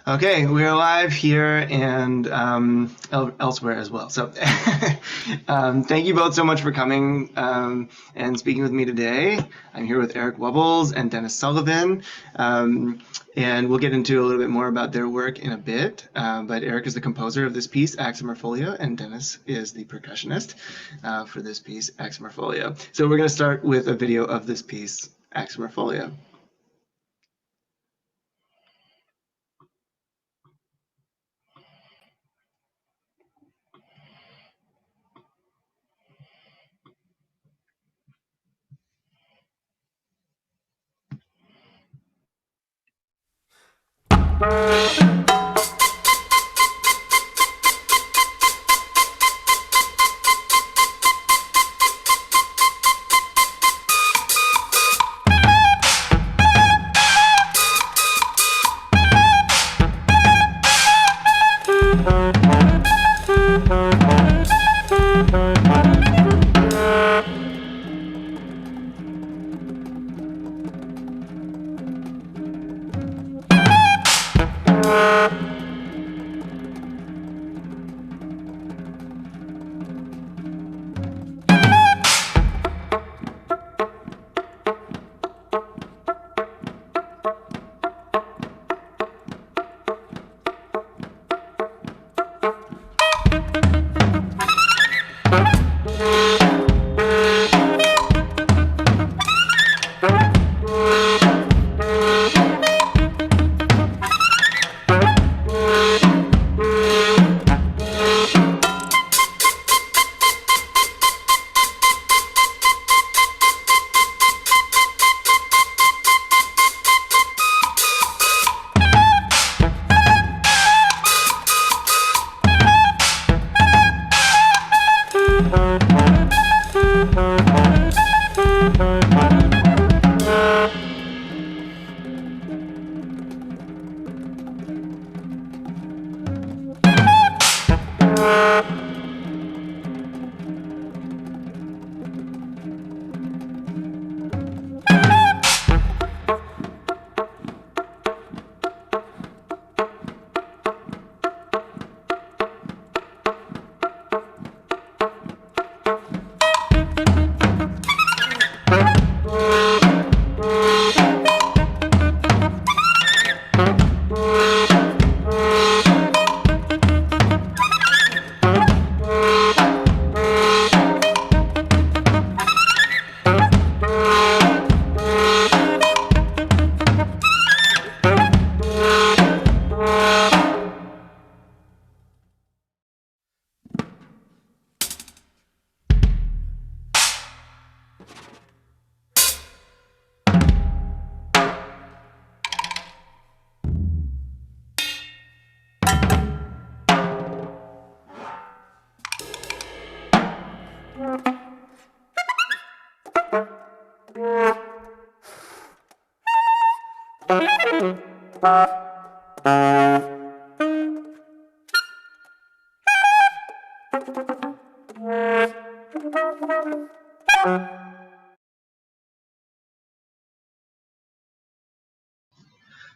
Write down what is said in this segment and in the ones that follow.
Okay, we're live here and elsewhere as well. So, thank you both so much for coming and speaking with me today. I'm here with Eric Wubbels and Dennis Sullivan, and we'll get into a little bit more about their work in a bit. But Eric is the composer of this piece, Axamer Folio, and Dennis is the percussionist for this piece, Axamer Folio. So, we're going to start with a video of this piece, Axamer Folio.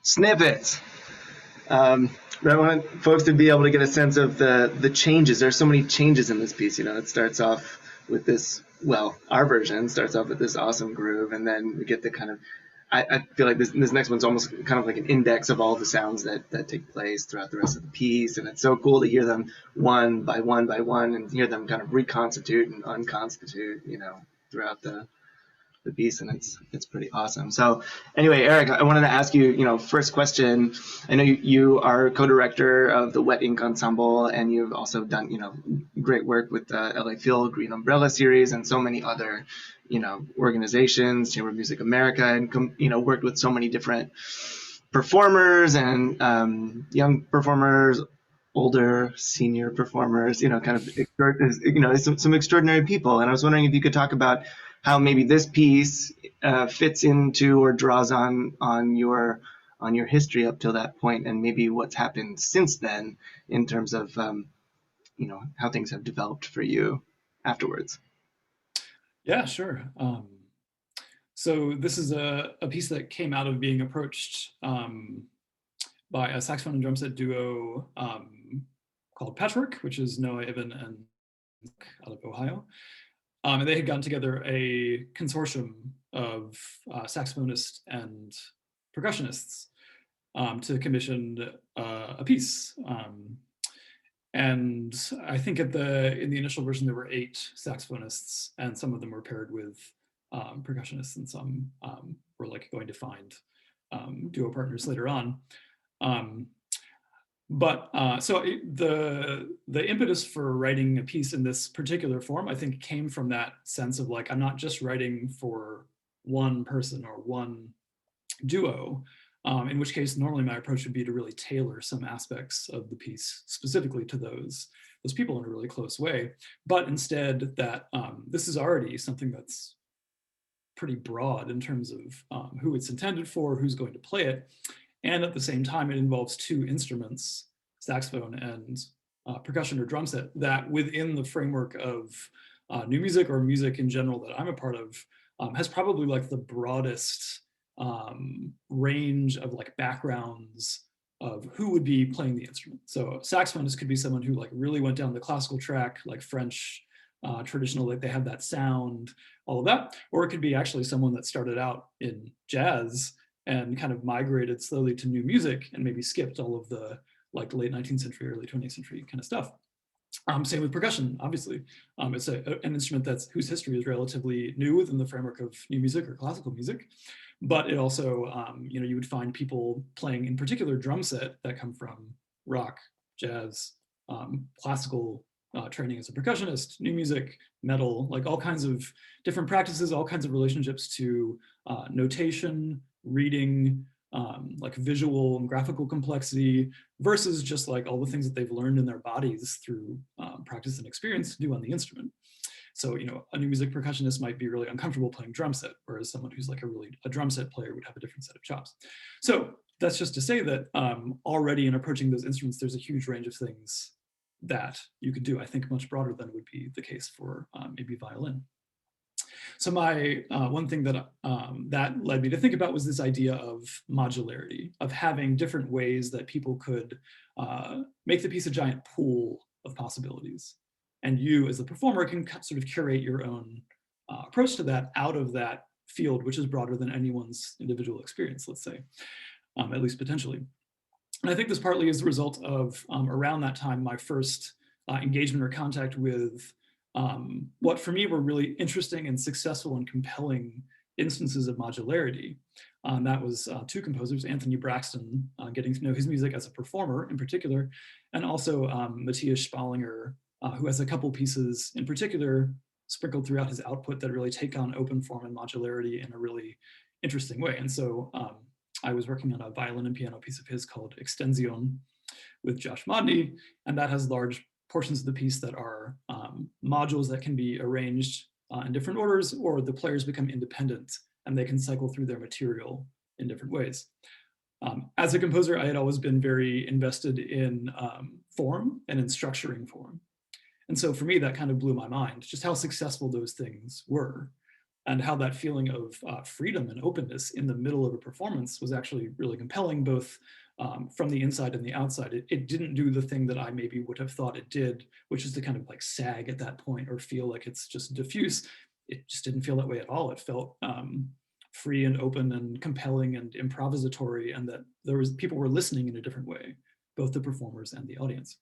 Snippets. But I want folks to be able to get a sense of the changes. There's so many changes in this piece. It starts off with this. Well, our version starts off with this awesome groove, and then we get the kind of. I feel like this next one's almost kind of like an index of all the sounds that take place throughout the rest of the piece, and it's so cool to hear them one by one by one, and hear them kind of reconstitute and unconstitute, throughout the piece, and it's pretty awesome. So anyway, Eric, I wanted to ask you, first question. I know you are co-director of the Wet Ink Ensemble, and you've also done, great work with the LA Phil Green Umbrella series and so many other, organizations, Chamber of Music America, and worked with so many different performers and young performers, older, senior performers, kind of, some extraordinary people. And I was wondering if you could talk about how maybe this piece fits into or draws on your history up till that point, and maybe what's happened since then in terms of how things have developed for you afterwards. Yeah, sure. So this is a piece that came out of being approached by a saxophone and drum set duo called Patchwork, which is Noah Ibn and out of Ohio. And they had gotten together a consortium of saxophonists and percussionists to commission a piece. And I think in the initial version there were 8 saxophonists, and some of them were paired with percussionists, and some were like going to find duo partners later on. So the impetus for writing a piece in this particular form, I think, came from that sense of like, I'm not just writing for one person or one duo, in which case normally my approach would be to really tailor some aspects of the piece specifically to those people in a really close way. But instead that this is already something that's pretty broad in terms of who it's intended for, who's going to play it. And at the same time, it involves 2 instruments, saxophone and percussion or drum set, that within the framework of new music or music in general that I'm a part of, has probably like the broadest range of like backgrounds of who would be playing the instrument. So saxophonist could be someone who like really went down the classical track, like French traditional, like they have that sound, all of that. Or it could be actually someone that started out in jazz and kind of migrated slowly to new music and maybe skipped all of the like late 19th century, early 20th century kind of stuff. Same with percussion, obviously. It's an instrument whose history is relatively new within the framework of new music or classical music, but it also, you would find people playing in particular drum set that come from rock, jazz, classical training as a percussionist, new music, metal, like all kinds of different practices, all kinds of relationships to notation, reading, like visual and graphical complexity, versus just like all the things that they've learned in their bodies through practice and experience do on the instrument. So, a new music percussionist might be really uncomfortable playing drum set, whereas someone who's like a drum set player would have a different set of chops. So that's just to say that already in approaching those instruments, there's a huge range of things that you could do, I think much broader than would be the case for maybe violin. So my one thing that that led me to think about was this idea of modularity, of having different ways that people could make the piece a giant pool of possibilities. And you as the performer can sort of curate your own approach to that out of that field, which is broader than anyone's individual experience, let's say, at least potentially. And I think this partly is the result of around that time, my first engagement or contact with what for me were really interesting and successful and compelling instances of modularity. That was 2 composers, Anthony Braxton, getting to know his music as a performer in particular, and also Matthias Spalinger, who has a couple pieces in particular sprinkled throughout his output that really take on open form and modularity in a really interesting way. And so I was working on a violin and piano piece of his called Extension with Josh Modney, and that has large portions of the piece that are modules that can be arranged in different orders, or the players become independent and they can cycle through their material in different ways. As a composer, I had always been very invested in form and in structuring form. And so for me, that kind of blew my mind, just how successful those things were, and how that feeling of freedom and openness in the middle of a performance was actually really compelling, both from the inside and the outside. It didn't do the thing that I maybe would have thought it did, which is to kind of like sag at that point or feel like it's just diffuse. It just didn't feel that way at all. It felt free and open and compelling and improvisatory, and that people were listening in a different way, both the performers and the audience.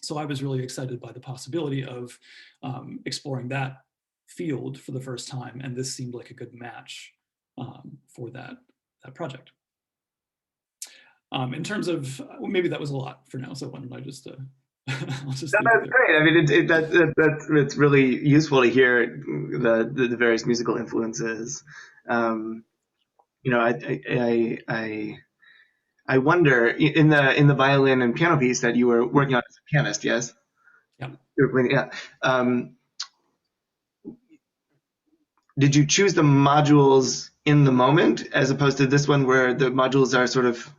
So I was really excited by the possibility of exploring that field for the first time, and this seemed like a good match for that project. In terms of, well, maybe that was a lot for now, so why don't I just I'll just No, that's great. I mean, it's really useful to hear the various musical influences. I wonder, in the violin and piano piece that you were working on as a pianist, yes? Yeah. Yeah. Did you choose the modules in the moment as opposed to this one where the modules are sort of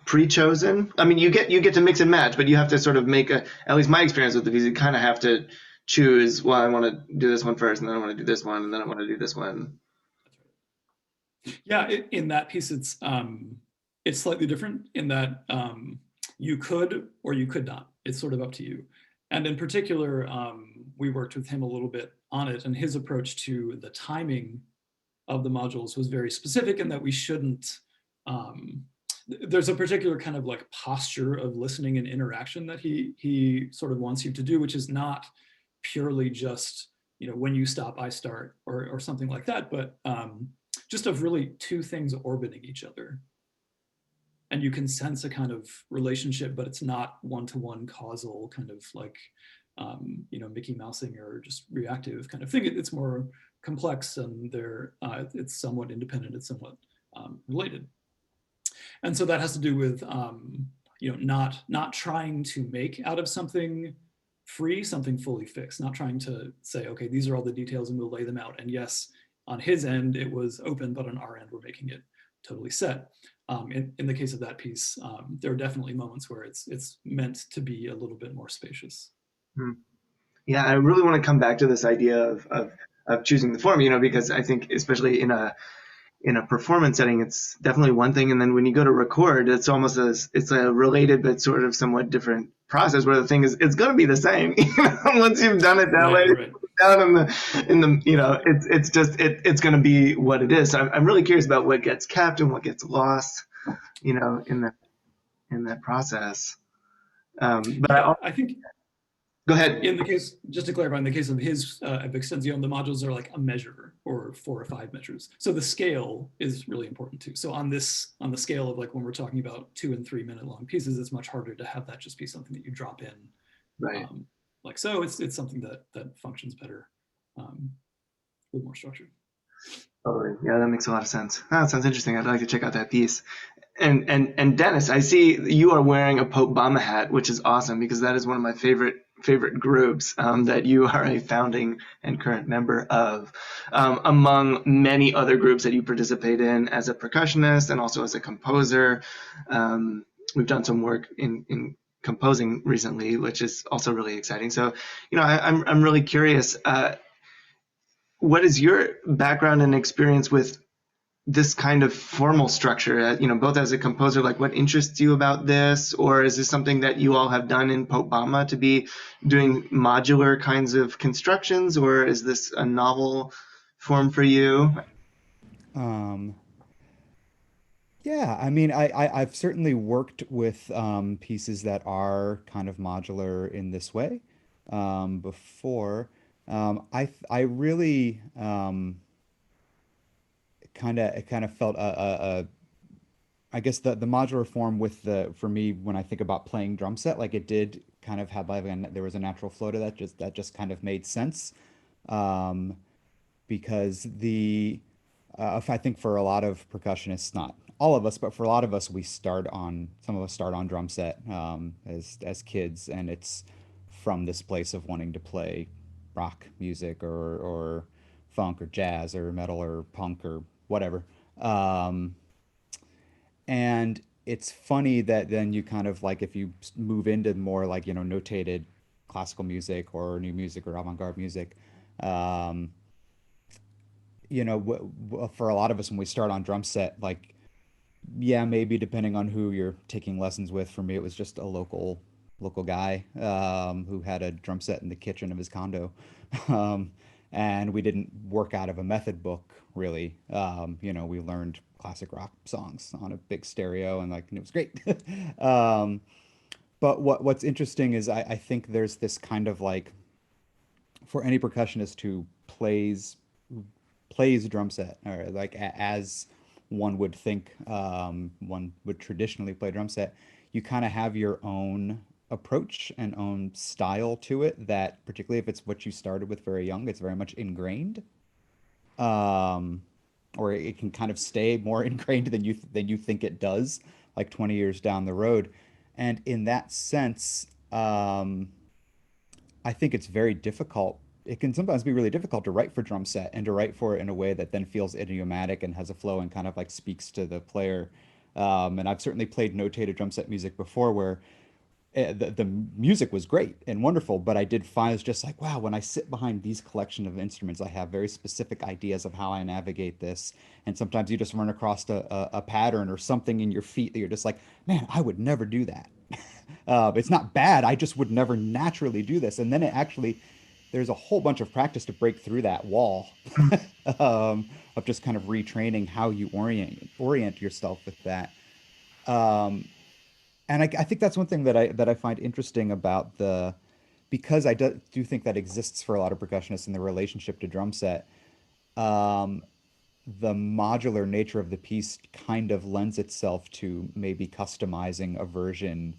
pre-chosen? I mean, you get to mix and match, but you have to sort of make at least my experience with the piece, you kind of have to choose, well, I want to do this one first, and then I want to do this one, and then I want to do this one. Yeah, in that piece, it's slightly different in that you could or you could not. It's sort of up to you. And in particular, we worked with him a little bit on it, and his approach to the timing of the modules was very specific in that we shouldn't. There's a particular kind of like posture of listening and interaction that he sort of wants you to do, which is not purely just, you know, when you stop, I start, or something like that, but just of really two things orbiting each other. And you can sense a kind of relationship, but it's not one-to-one causal kind of like, you know, Mickey Mousing or just reactive kind of thing. It's more complex, and it's somewhat independent, it's somewhat related. And so that has to do with, you know, not trying to make out of something free something fully fixed, not trying to say, okay, these are all the details and we'll lay them out. And yes, on his end, it was open, but on our end, we're making it totally set. In the case of that piece, there are definitely moments where it's meant to be a little bit more spacious. Yeah, I really want to come back to this idea of choosing the form, you know, because I think especially in a performance setting, it's definitely one thing, and then when you go to record, it's almost it's a related but sort of somewhat different process. Where the thing is, it's going to be the same once you've done it that way. Right. Down in the you know, it's just it's going to be what it is. So I'm really curious about what gets kept and what gets lost, you know, in that process. But yeah, I think go ahead. in the case, just to clarify, in the case of his of Extension, the modules are like a measure or 4 or 5 measures. So the scale is really important too. So on the scale of like when we're talking about 2 and 3 minute long pieces, it's much harder to have that just be something that you drop in. Right. Like, so it's something that functions better with more structure. Totally. Yeah, that makes a lot of sense. Oh, that sounds interesting. I'd like to check out that piece. And Dennis, I see you are wearing a Pope Bama hat, which is awesome because that is one of my favorite groups that you are a founding and current member of, among many other groups that you participate in as a percussionist and also as a composer. We've done some work in composing recently, which is also really exciting. So, you know, I'm really curious. What is your background and experience with this kind of formal structure, you know, both as a composer, like what interests you about this, or is this something that you all have done in Pope Bama to be doing modular kinds of constructions, or is this a novel form for you? Yeah, I mean, I've certainly worked with pieces that are kind of modular in this way before. I really kind of felt I guess the modular form with the for me when I think about playing drum set, like it did kind of have like there was a natural flow to that just kind of made sense. Um, because if I think for a lot of percussionists, not all of us, but for a lot of us, some of us start on drum set as kids, and it's from this place of wanting to play rock music or funk or jazz or metal or punk or whatever. Um, and it's funny that then you kind of like if you move into more like, you know, notated classical music or new music or avant-garde music, um, you know, for a lot of us when we start on drum set, like, yeah, maybe depending on who you're taking lessons with. For me, it was just a local guy who had a drum set in the kitchen of his condo. Um, and we didn't work out of a method book really. You know, we learned classic rock songs on a big stereo and like and it was great. Um, but what's interesting is I think there's this kind of like for any percussionist who plays a drum set or like as one would think one would traditionally play drum set, you kind of have your own approach and own style to it that particularly if it's what you started with very young, it's very much ingrained. Um, or it can kind of stay more ingrained than you think it does, like 20 years down the road. And in that sense, I think it's very difficult. It can sometimes be really difficult to write for drum set and to write for it in a way that then feels idiomatic and has a flow and kind of like speaks to the player. And I've certainly played notated drum set music before where the music was great and wonderful, but I did find it's just like, wow, when I sit behind these collection of instruments, I have very specific ideas of how I navigate this. And sometimes you just run across a pattern or something in your feet that you're just like, man, I would never do that. It's not bad. I just would never naturally do this. And then it actually, there's a whole bunch of practice to break through that wall of just kind of retraining how you orient yourself with that. Um, and I think that's one thing that I find interesting about because I do think that exists for a lot of percussionists in the relationship to drum set. Um, the modular nature of the piece kind of lends itself to maybe customizing a version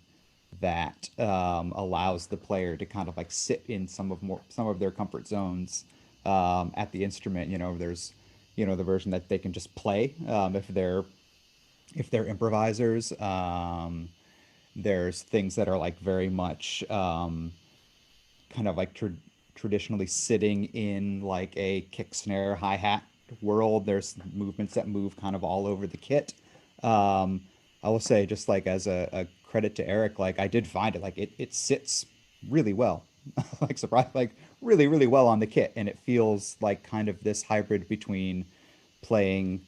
that allows the player to kind of like sit in some of their comfort zones at the instrument. There's the version that they can just play if they're improvisers. There's things that are like very much kind of like traditionally sitting in like a kick snare hi-hat world. There's movements that move kind of all over the kit. I will say, just like as a credit to Eric, like I did find it like it sits really well, like surprise, like really really well on the kit, and it feels like kind of this hybrid between playing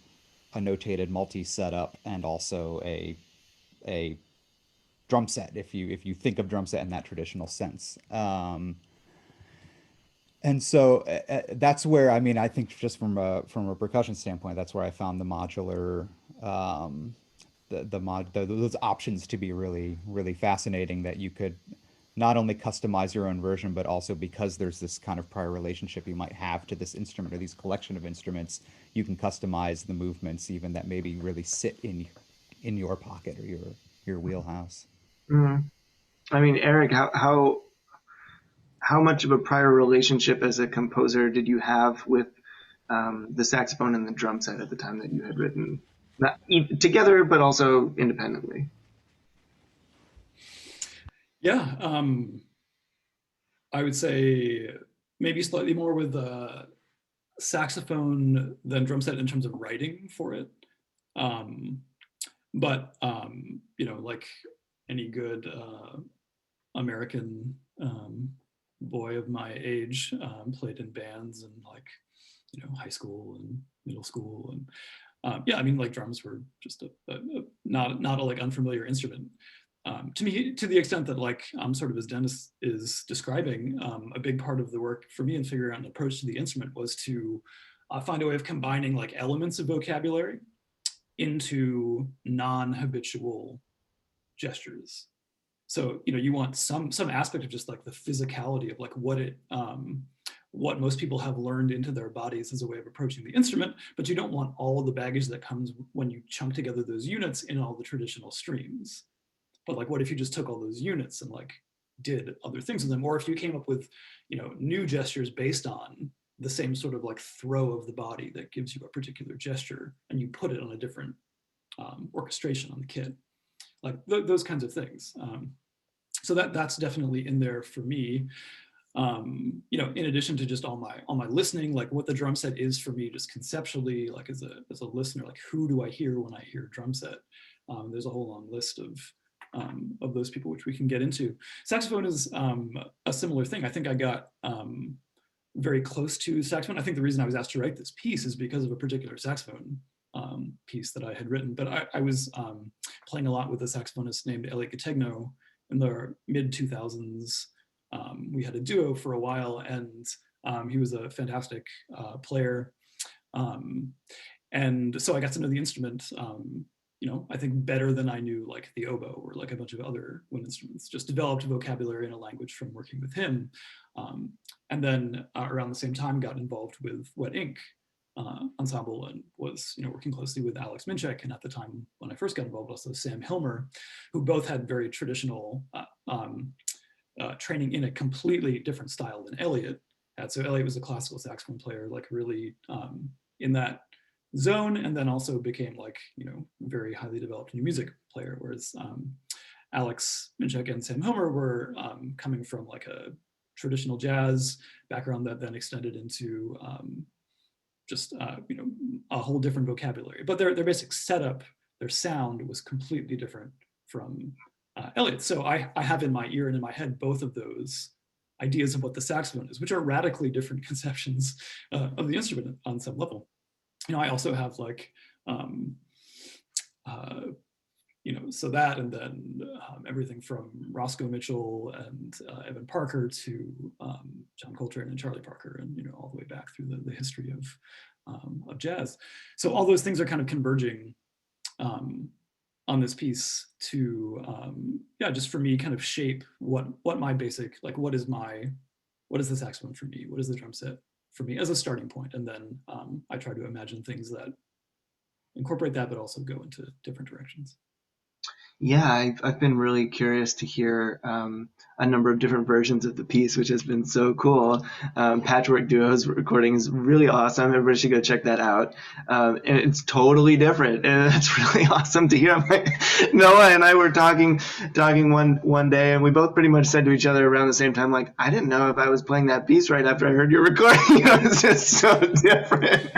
a notated multi setup and also a drum set, if you think of drum set in that traditional sense. And so that's where, I mean, I think just from a percussion standpoint, that's where I found the modular those options to be really really fascinating, that you could not only customize your own version, but also because there's this kind of prior relationship you might have to this instrument or these collection of instruments, you can customize the movements even that maybe really sit in your pocket or your wheelhouse. Mm. I mean, Eric, how much of a prior relationship as a composer did you have with the saxophone and the drum set at the time that you had written, not together but also independently? Yeah, I would say maybe slightly more with saxophone than drum set in terms of writing for it. Um, but like any good American boy of my age, played in bands and like high school and middle school, and yeah, I mean, like drums were just not a like unfamiliar instrument to me, to the extent that like sort of as Dennis is describing, a big part of the work for me in figuring out an approach to the instrument was to find a way of combining like elements of vocabulary into non-habitual gestures. So you want some aspect of just like the physicality of like what most people have learned into their bodies as a way of approaching the instrument, but you don't want all the baggage that comes when you chunk together those units in all the traditional streams. But like, what if you just took all those units and like did other things with them? Or if you came up with new gestures based on the same sort of like throw of the body that gives you a particular gesture, and you put it on a different orchestration on the kit, like those kinds of things. So that's definitely in there for me. In addition to just all my listening, like what the drum set is for me, just conceptually, like as a listener, like who do I hear when I hear drum set? There's a whole long list of those people, which we can get into. Saxophone is a similar thing. I think I got very close to saxophone. I think the reason I was asked to write this piece is because of a particular saxophone piece that I had written. But I was playing a lot with a saxophonist named Elliot Gategno in the mid 2000s. We had a duo for a while, and he was a fantastic player. And so I got to know the instrument, I think better than I knew like the oboe or like a bunch of other wind instruments. Just developed vocabulary and a language from working with him. And then around the same time got involved with Wet Ink ensemble, and was working closely with Alex Minchek, and at the time when I first got involved also Sam Hilmer, who both had very traditional training in a completely different style than Elliot had. So Elliot was a classical saxophone player, like really in that zone, and then also became like very highly developed new music player, whereas Alex Minchek and Sam Hilmer were coming from like a traditional jazz background that then extended into just a whole different vocabulary. But their basic setup, their sound was completely different from Elliott. So I have in my ear and in my head both of those ideas of what the saxophone is, which are radically different conceptions of the instrument on some level. You know, I also have like, you know, so that, and then everything from Roscoe Mitchell and Evan Parker to John Coltrane and Charlie Parker, and, you know, all the way back through the history of jazz. So all those things are kind of converging on this piece to, yeah, just for me, kind of shape what my basic, like, what is the saxophone for me? What is the drum set for me as a starting point? And then I try to imagine things that incorporate that, but also go into different directions. Yeah, I've been really curious to hear a number of different versions of the piece, which has been so cool. Patchwork Duo's recording is really awesome. Everybody should go check that out. And it's totally different, and it's really awesome to hear. Noah and I were talking one day, and we both pretty much said to each other around the same time, like, I didn't know if I was playing that piece right after I heard your recording. You know, it's just so different.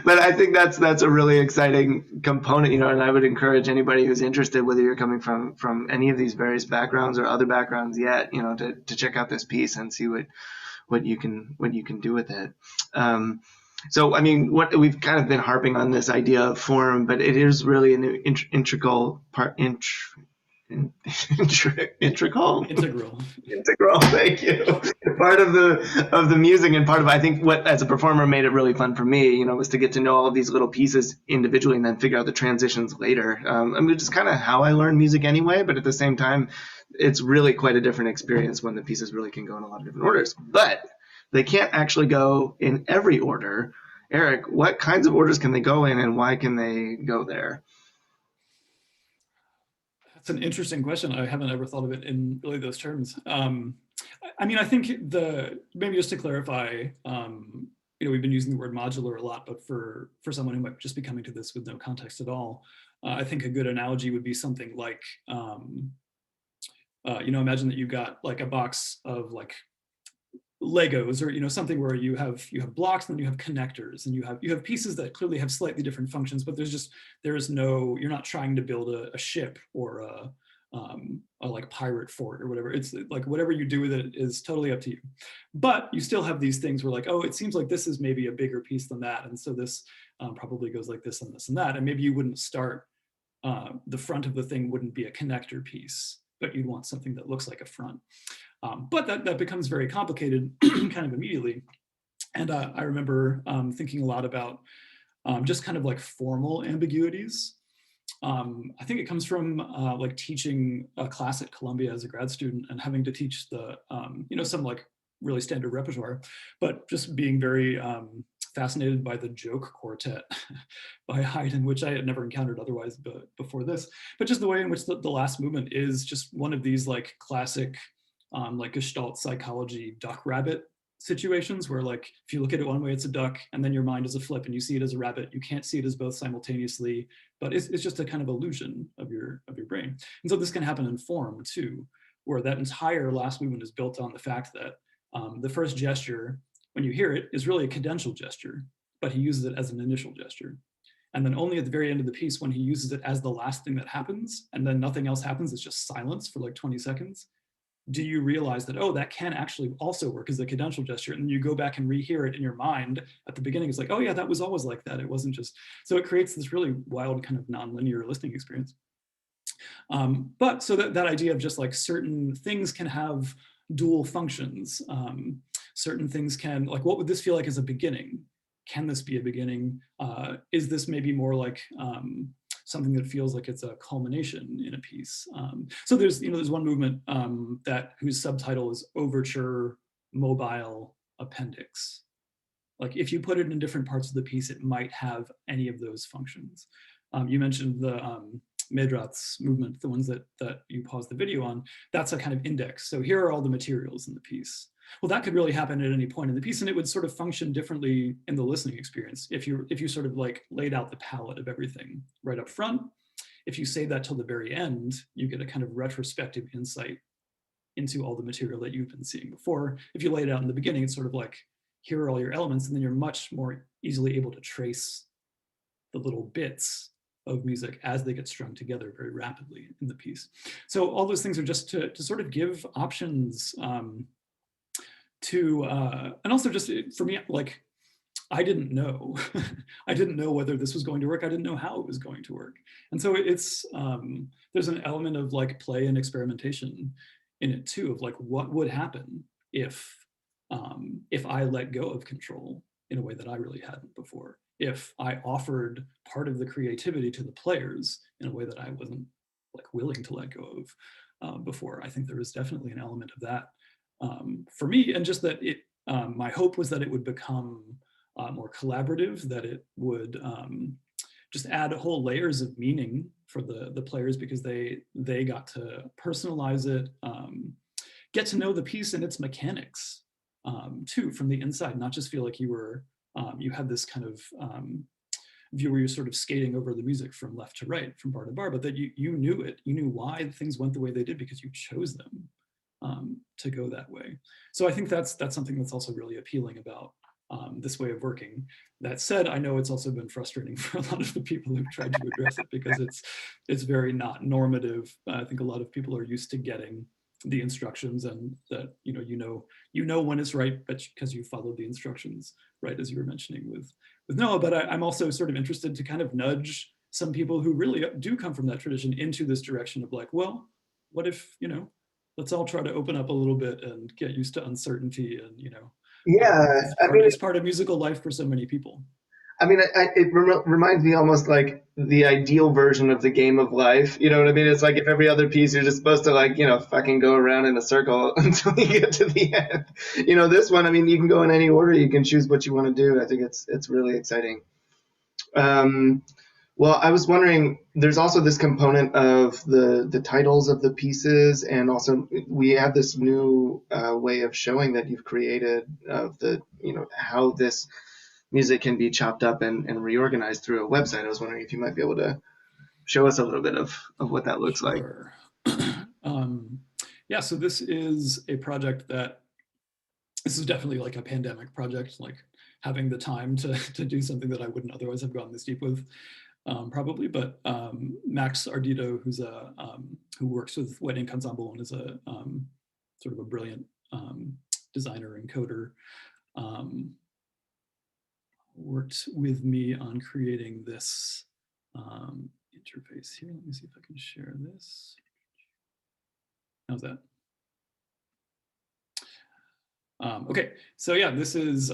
But I think that's a really exciting component, you know, and I would encourage anybody who's interested, whether you're coming from any of these various backgrounds or other backgrounds yet, you know, to check out this piece and see what you can do with it. So, I mean, what we've kind of been harping on this idea of form, but it is really an integral part. Integral. Thank you. Part of the music, and part of, I think, what as a performer made it really fun for me, you know, was to get to know all of these little pieces individually and then figure out the transitions later. I mean, it's kind of how I learn music anyway, but at the same time, it's really quite a different experience when the pieces really can go in a lot of different orders. But they can't actually go in every order. Eric, what kinds of orders can they go in, and why can they go there? That's an interesting question. I haven't ever thought of it in really those terms. I mean, I think maybe just to clarify, you know, we've been using the word modular a lot, but for someone who might just be coming to this with no context at all, I think a good analogy would be something like, you know, imagine that you've got like a box of like Legos, or, you know, something where you have blocks, and then you have connectors, and you have pieces that clearly have slightly different functions, but you're not trying to build a ship or a like pirate fort or whatever. It's like whatever you do with it is totally up to you. But you still have these things where, like, oh, it seems like this is maybe a bigger piece than that, and so this probably goes like this and this and that, and maybe you wouldn't start, the front of the thing wouldn't be a connector piece, but you'd want something that looks like a front. But that becomes very complicated kind of immediately. And I remember thinking a lot about just kind of like formal ambiguities. I think it comes from like teaching a class at Columbia as a grad student and having to teach you know, some like really standard repertoire, but just being very fascinated by the joke quartet by Haydn, which I had never encountered otherwise before this. But just the way in which the last movement is just one of these like classic like Gestalt psychology duck rabbit situations, where, like, if you look at it one way, it's a duck, and then your mind is a flip and you see it as a rabbit. You can't see it as both simultaneously, but it's just a kind of illusion of your brain. And so this can happen in form too, where that entire last movement is built on the fact that the first gesture, when you hear it, is really a cadential gesture, but he uses it as an initial gesture. And then only at the very end of the piece, when he uses it as the last thing that happens, and then nothing else happens, it's just silence for like 20 seconds, do you realize that, oh, that can actually also work as a cadential gesture? And you go back and rehear it in your mind at the beginning. It's like, oh yeah, that was always like that. It wasn't just, so it creates this really wild kind of nonlinear listening experience. But so that idea of just like certain things can have dual functions. Certain things can, like, what would this feel like as a beginning? Can this be a beginning? Is this maybe more like something that feels like it's a culmination in a piece? So there's one movement whose subtitle is Overture Mobile Appendix. Like, if you put it in different parts of the piece, it might have any of those functions. You mentioned the Medrat's movement, the ones that you paused the video on. That's a kind of index. So here are all the materials in the piece. Well, that could really happen at any point in the piece, and it would sort of function differently in the listening experience if you sort of like laid out the palette of everything right up front. If you say that till the very end, you get a kind of retrospective insight into all the material that you've been seeing before. If you lay it out in the beginning, it's sort of like, here are all your elements, and then you're much more easily able to trace the little bits of music as they get strung together very rapidly in the piece. So all those things are just to sort of give options and also just for me, like, I didn't know. I didn't know whether this was going to work. I didn't know how it was going to work. And so it's, there's an element of like play and experimentation in it too, of like what would happen if I let go of control in a way that I really hadn't before. If I offered part of the creativity to the players in a way that I wasn't like willing to let go of before. I think there is definitely an element of that for me, and just that it, my hope was that it would become more collaborative, that it would just add whole layers of meaning for the players, because they got to personalize it, get to know the piece and its mechanics too from the inside, not just feel like you were you had this kind of view where you're sort of skating over the music from left to right, from bar to bar, but that you knew it, you knew why things went the way they did because you chose them to go that way. So I think that's something that's also really appealing about this way of working. That said, I know it's also been frustrating for a lot of the people who've tried to address it, because it's very not normative. I think a lot of people are used to getting the instructions, and that you know when it's right, but because you followed the instructions, right, as you were mentioning with Noah. But I'm also sort of interested to kind of nudge some people who really do come from that tradition into this direction of like, well, what if, let's all try to open up a little bit and get used to uncertainty, and Yeah, it's part of musical life for so many people. I mean, it reminds me almost like the ideal version of the game of life. You know what I mean? It's like if every other piece you're just supposed to like, fucking go around in a circle until you get to the end. This one, I mean, you can go in any order. You can choose what you want to do. I think it's really exciting. Well, I was wondering, there's also this component of the titles of the pieces, and also we have this new way of showing that you've created of how this music can be chopped up and reorganized through a website. I was wondering if you might be able to show us a little bit of what that looks like. Sure. Yeah, so this is a project this is definitely like a pandemic project, like having the time to do something that I wouldn't otherwise have gone this deep with, probably. But Max Ardito, who works with Wet Ink Ensemble and is a sort of a brilliant designer and coder, worked with me on creating this interface here. Let me see if I can share this. How's that? Okay, so yeah, this is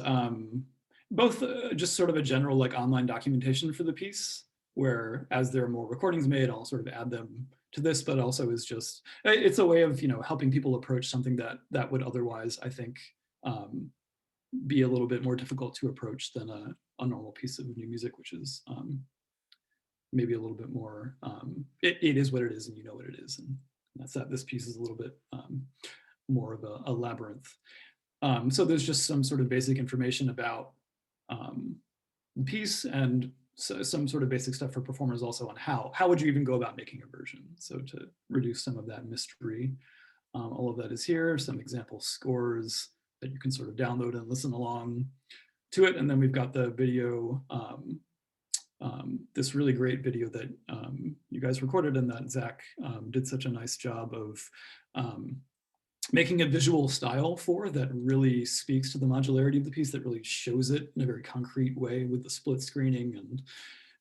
both just sort of a general like online documentation for the piece, where as there are more recordings made, I'll sort of add them to this, but also is just, it's a way of helping people approach something that would otherwise, I think, be a little bit more difficult to approach than a normal piece of new music, which is maybe a little bit more, it is what it is and you know what it is. And that's that. This piece is a little bit more of a labyrinth. So there's just some sort of basic information about the piece, and some sort of basic stuff for performers also on how would you even go about making a version. So to reduce some of that mystery, all of that is here, some example scores that you can sort of download and listen along to it. And then we've got the video, this really great video that you guys recorded, and that Zach did such a nice job of making a visual style for, that really speaks to the modularity of the piece, that really shows it in a very concrete way with the split screening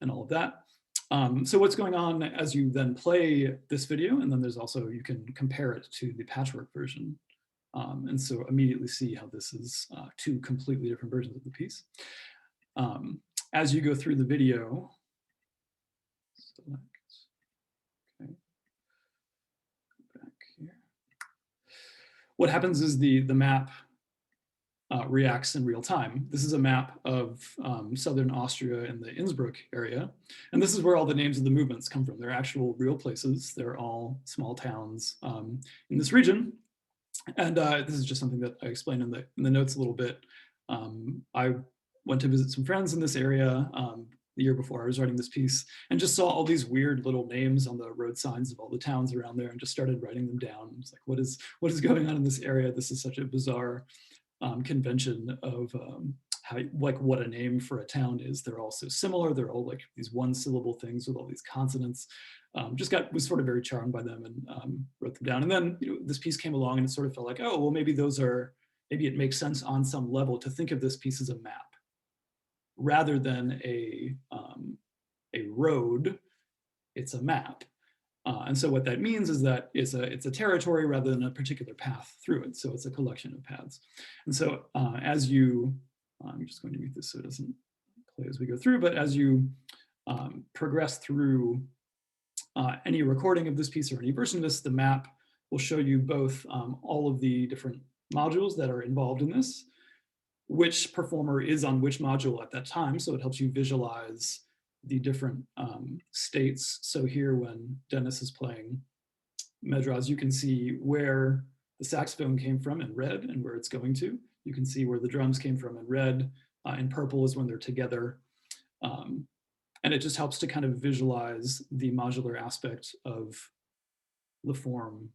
and all of that. So what's going on as you then play this video, and then there's also, you can compare it to the patchwork version. And so immediately see how this is two completely different versions of the piece. As you go through the video, okay, back here. What happens is the map reacts in real time. This is a map of southern Austria in the Innsbruck area. And this is where all the names of the movements come from. They're actual real places. They're all small towns in this region. And this is just something that I explained in the notes a little bit. I went to visit some friends in this area the year before I was writing this piece, and just saw all these weird little names on the road signs of all the towns around there, and just started writing them down. It's like, what is going on in this area? This is such a bizarre convention of how, like what a name for a town is. They're all so similar. They're all like these one syllable things with all these consonants. Was sort of very charmed by them, and wrote them down. And then, this piece came along and it sort of felt like, oh, well, maybe it makes sense on some level to think of this piece as a map rather than a road. It's a map. And so what that means is that it's a territory rather than a particular path through it. So it's a collection of paths. And so as you, I'm just going to mute this so it doesn't play as we go through, but as you progress through any recording of this piece or any version of this, the map will show you both all of the different modules that are involved in this, which performer is on which module at that time. So it helps you visualize the different states. So here, when Dennis is playing Medraz, you can see where the saxophone came from in red and where it's going to. You can see where the drums came from in red. In purple is when they're together. And it just helps to kind of visualize the modular aspect of the form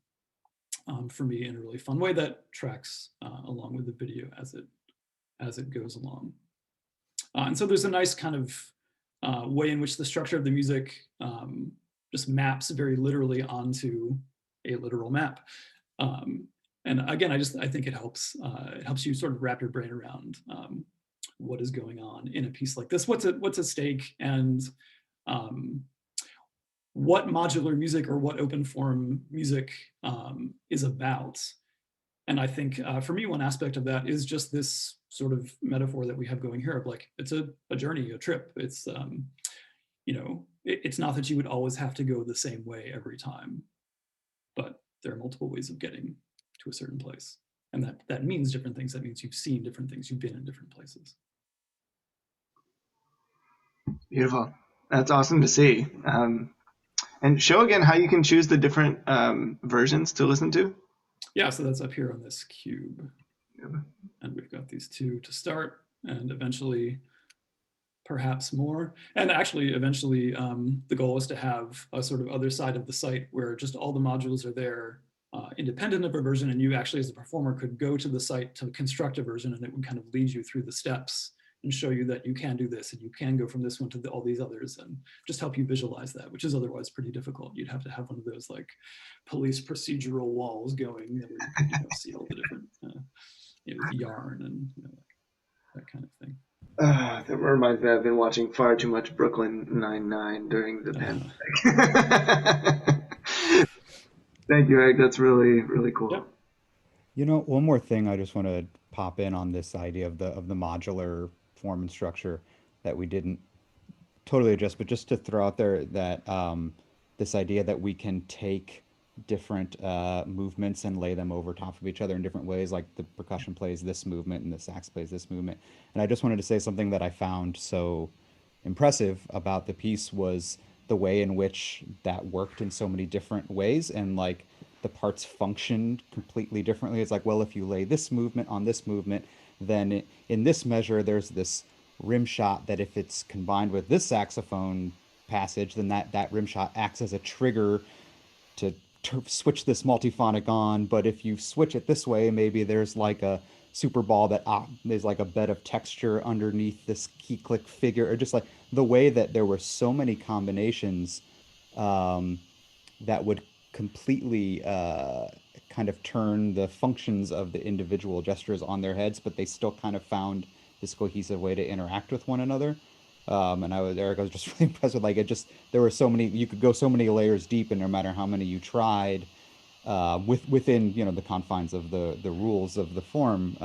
for me in a really fun way that tracks along with the video as it goes along. And so there's a nice kind of way in which the structure of the music just maps very literally onto a literal map. And again, I think it helps you sort of wrap your brain around what is going on in a piece like this, what's at stake, and what modular music or what open form music is about. And I think for me, one aspect of that is just this sort of metaphor that we have going here of like, it's a journey, a trip. It's, it's not that you would always have to go the same way every time, but there are multiple ways of getting to a certain place. And that means different things. That means you've seen different things. You've been in different places. Beautiful. That's awesome to see. And show again how you can choose the different versions to listen to. Yeah, so that's up here on this cube. Yep. And we've got these two to start, and eventually perhaps more. And actually, eventually, the goal is to have a sort of other side of the site where just all the modules are there independent of a version, and you actually as a performer could go to the site to construct a version, and it would kind of lead you through the steps and show you that you can do this and you can go from this one to all these others, and just help you visualize that, which is otherwise pretty difficult. You'd have to have one of those like police procedural walls going that would see all the different yarn and that kind of thing. That reminds me, I've been watching far too much Brooklyn Nine-Nine during the pandemic. Thank you, Eric. That's really, really cool. Yep. One more thing I just want to pop in on this idea of the modular form and structure that we didn't totally address, but just to throw out there that this idea that we can take different movements and lay them over top of each other in different ways, like the percussion plays this movement and the sax plays this movement. And I just wanted to say something that I found so impressive about the piece was the way in which that worked in so many different ways, and like the parts functioned completely differently. It's like, well, if you lay this movement on this movement, then in this measure there's this rim shot that if it's combined with this saxophone passage, then that rim shot acts as a trigger to switch this multiphonic on. But if you switch it this way, maybe there's like a super ball that there's like a bed of texture underneath this key click figure, or just like the way that there were so many combinations that would completely kind of turn the functions of the individual gestures on their heads, but they still kind of found this cohesive way to interact with one another. And Eric, I was just really impressed with, like, there were so many, you could go so many layers deep, and no matter how many you tried, within, the confines of the rules of the form,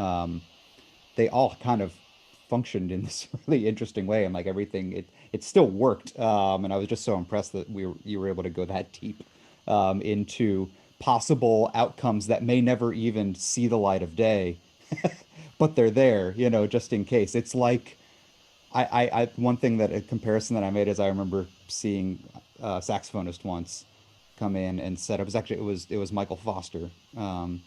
they all kind of functioned in this really interesting way, and like everything, it still worked. And I was just so impressed that you were able to go that deep into possible outcomes that may never even see the light of day, but they're there, just in case. It's like, one thing a comparison that I made is I remember seeing a saxophonist once come in and set up, it was Michael Foster. And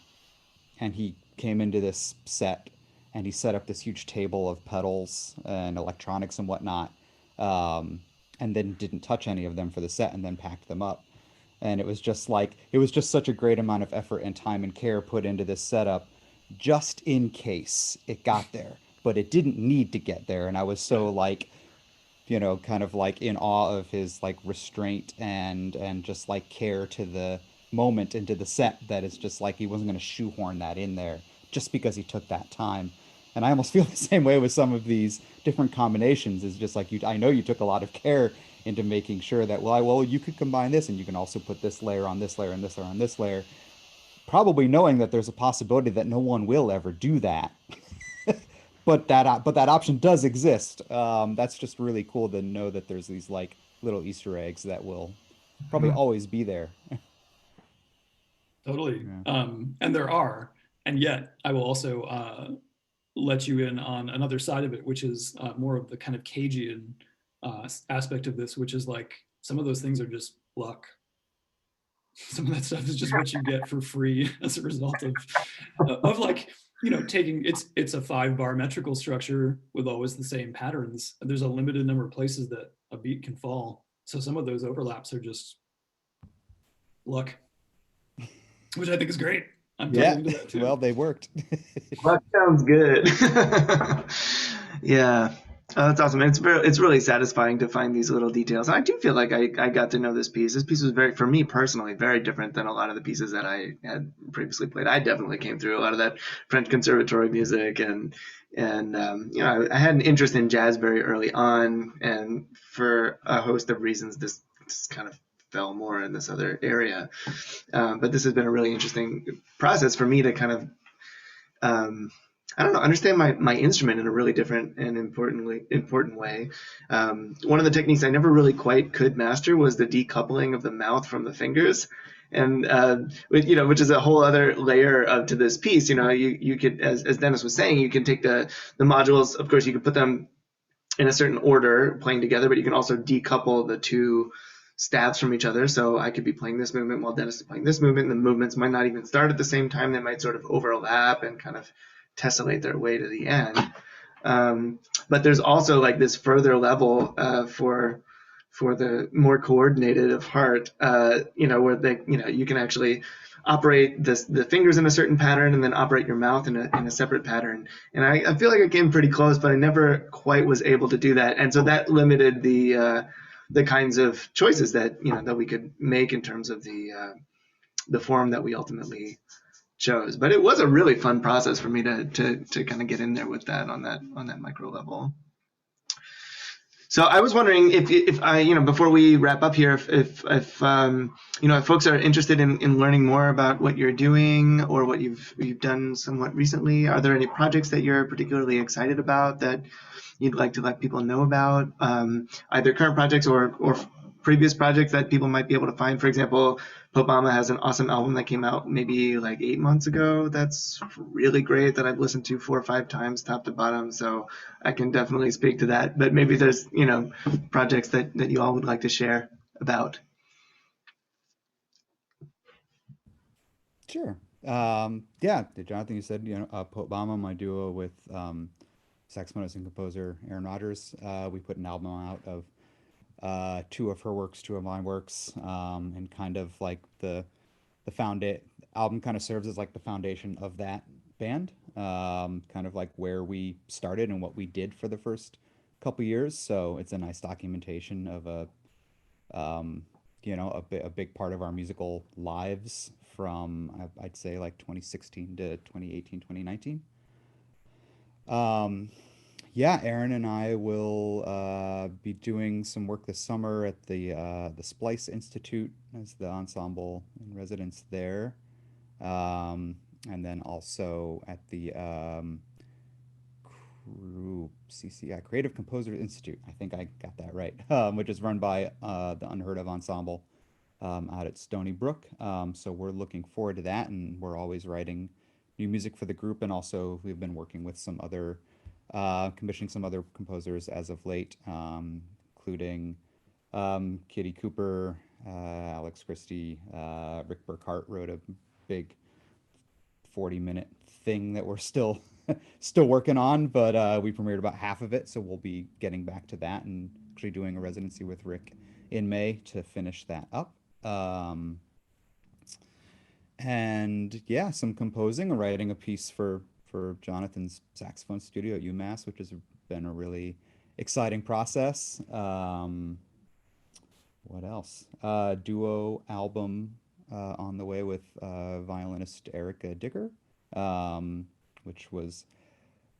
he came into this set and he set up this huge table of pedals and electronics and whatnot. And then didn't touch any of them for the set, and then packed them up. And it was just such a great amount of effort and time and care put into this setup, just in case it got there. but it didn't need to get there. And I was so like, kind of like in awe of his like restraint and just like care to the moment and to the set, that it's just like he wasn't going to shoehorn that in there just because he took that time. And I almost feel the same way with some of these different combinations. Is just like I know you took a lot of care into making sure that, well, you could combine this and you can also put this layer on this layer and this layer on this layer, probably knowing that there's a possibility that no one will ever do that. But that option does exist. That's just really cool to know that there's these like little Easter eggs that will probably always be there. Totally. Yeah. And there are, and yet I will also let you in on another side of it, which is more of the kind of Cagean aspect of this, which is like some of those things are just luck. Some of that stuff is just what you get for free as a result of like, taking it's a 5-bar metrical structure with always the same patterns. There's a limited number of places that a beat can fall. So some of those overlaps are just luck, which I think is great. I'm totally into that too. Well, they worked. That sounds good. Yeah. Oh, that's awesome. It's really satisfying to find these little details. And I do feel like I got to know this piece. This piece was for me personally, very different than a lot of the pieces that I had previously played. I definitely came through a lot of that French conservatory music, and I had an interest in jazz very early on, and for a host of reasons, this kind of fell more in this other area. But this has been a really interesting process for me to kind of I don't know, understand my instrument in a really different and important way. One of the techniques I never really quite could master was the decoupling of the mouth from the fingers, and which is a whole other layer to this piece. You could, as Dennis was saying, you can take the modules. Of course, you could put them in a certain order playing together, but you can also decouple the two staves from each other. So I could be playing this movement while Dennis is playing this movement, and the movements might not even start at the same time. They might sort of overlap and kind of tessellate their way to the end. But there's also like this further level for the more coordinated of heart, where you can actually operate the fingers in a certain pattern and then operate your mouth in a separate pattern. And I feel like I came pretty close, but I never quite was able to do that. And so that limited the kinds of choices that we could make in terms of the form that we ultimately chose. But it was a really fun process for me to kind of get in there with that on that micro level. So I was wondering if I, before we wrap up here, if folks are interested in learning more about what you're doing or what you've done somewhat recently, are there any projects that you're particularly excited about that you'd like to let people know about, either current projects or previous projects that people might be able to find? For example, Popama has an awesome album that came out maybe like 8 months ago that's really great, that I've listened to 4 or 5 times top to bottom, so I can definitely speak to that. But maybe there's projects that you all would like to share about. Sure. Jonathan, you said, Popama, my duo with saxophonist and composer Aaron Rodgers. We put an album out of 2 of her works, 2 of my works, and kind of like the album kind of serves as like the foundation of that band, kind of like where we started and what we did for the first couple years. So it's a nice documentation of a big part of our musical lives from I'd say like 2016 to 2018, 2019. Aaron and I will be doing some work this summer at the Splice Institute as the ensemble in residence there, and then also at the Creative Composers Institute. I think I got that right, which is run by the Unheard of Ensemble out at Stony Brook. So we're looking forward to that, and we're always writing new music for the group, and also we've been working with some other commissioning some other composers as of late, including Kitty Cooper, Alex Christie, Rick Burkhart wrote a big 40-minute thing that we're still working on, but we premiered about half of it, so we'll be getting back to that and actually doing a residency with Rick in May to finish that up. And some composing, writing a piece for for Jonathan's saxophone studio at UMass, which has been a really exciting process. What else? Duo album on the way with violinist Erica Dicker, which was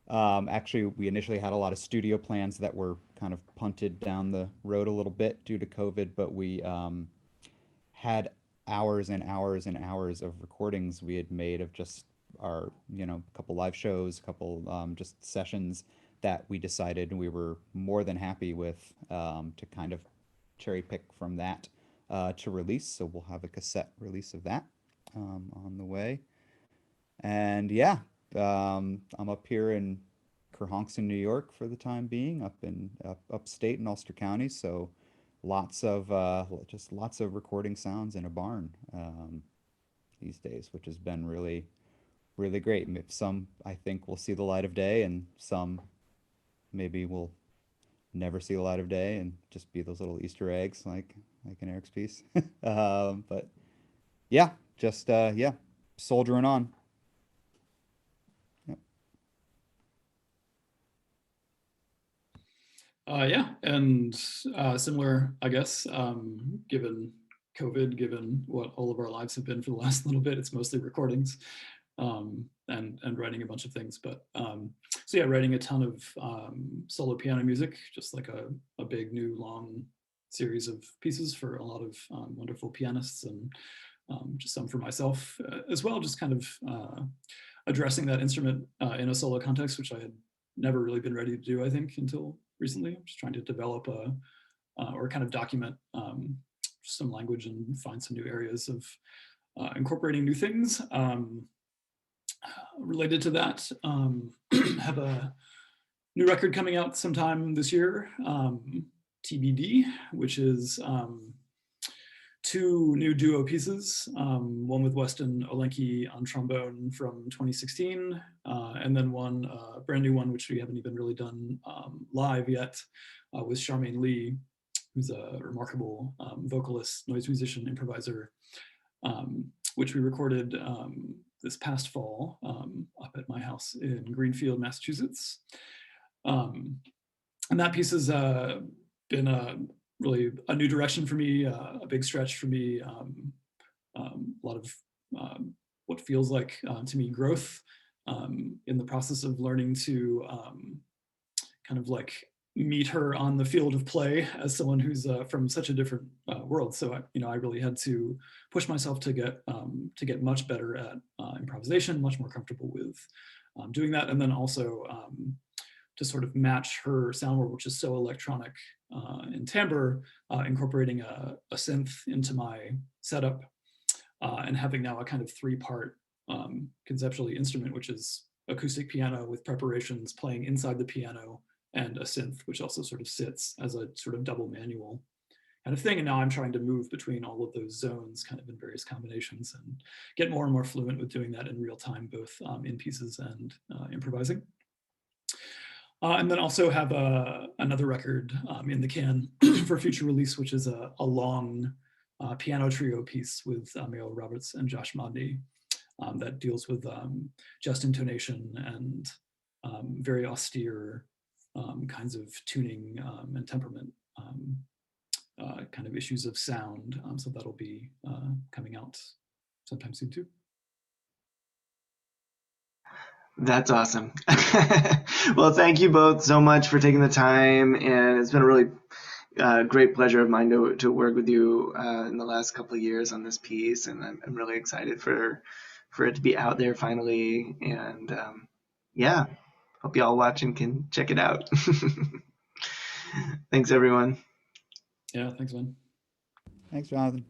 actually, we initially had a lot of studio plans that were kind of punted down the road a little bit due to COVID, but we had hours and hours and hours of recordings we had made of just our, a couple live shows, a couple just sessions that we decided we were more than happy with to kind of cherry pick from that to release. So we'll have a cassette release of that on the way. And yeah, I'm up here in Kerhonkson, New York for the time being, up in upstate in Ulster County. So lots of just lots of recording sounds in a barn these days, which has been really, really great. Some I think will see the light of day, and some maybe will never see the light of day and just be those little Easter eggs like in Eric's piece. But yeah, just yeah, soldiering on. Yep. Yeah, and similar, I guess, given COVID, given what all of our lives have been for the last little bit, it's mostly recordings and writing a bunch of things. But so yeah, writing a ton of solo piano music, just like a big new long series of pieces for a lot of wonderful pianists, and just some for myself as well, just kind of addressing that instrument in a solo context, which I had never really been ready to do, I think, until recently. I'm just trying to develop or kind of document some language and find some new areas of incorporating new things. Related to that, have a new record coming out sometime this year, TBD, which is 2 new duo pieces, one with Weston Olenki on trombone from 2016, and then one brand new one, which we haven't even really done live yet, with Charmaine Lee, who's a remarkable vocalist, noise musician, improviser, which we recorded this past fall up at my house in Greenfield, Massachusetts. And that piece has been really a new direction for me, a big stretch for me, a lot of what feels like to me growth in the process of learning to kind of like meet her on the field of play as someone who's from such a different world. So I really had to push myself to get much better at improvisation, much more comfortable with doing that, and then also to sort of match her sound world, which is so electronic in timbre, incorporating a synth into my setup, and having now a kind of 3-part conceptually instrument, which is acoustic piano with preparations playing inside the piano, and a synth, which also sort of sits as a sort of double manual kind of thing. And now I'm trying to move between all of those zones kind of in various combinations and get more and more fluent with doing that in real time, both in pieces and improvising. And then also have another record in the can for future release, which is a long piano trio piece with Mayo Roberts and Josh Modney that deals with just intonation and very austere kinds of tuning and temperament kind of issues of sound. So that'll be coming out sometime soon too. That's awesome. Well, thank you both so much for taking the time, and it's been a really great pleasure of mine to work with you in the last couple of years on this piece, and I'm really excited for it to be out there finally. And yeah, hope you all watch and can check it out. Thanks, everyone. Yeah, thanks, man. Thanks, Jonathan.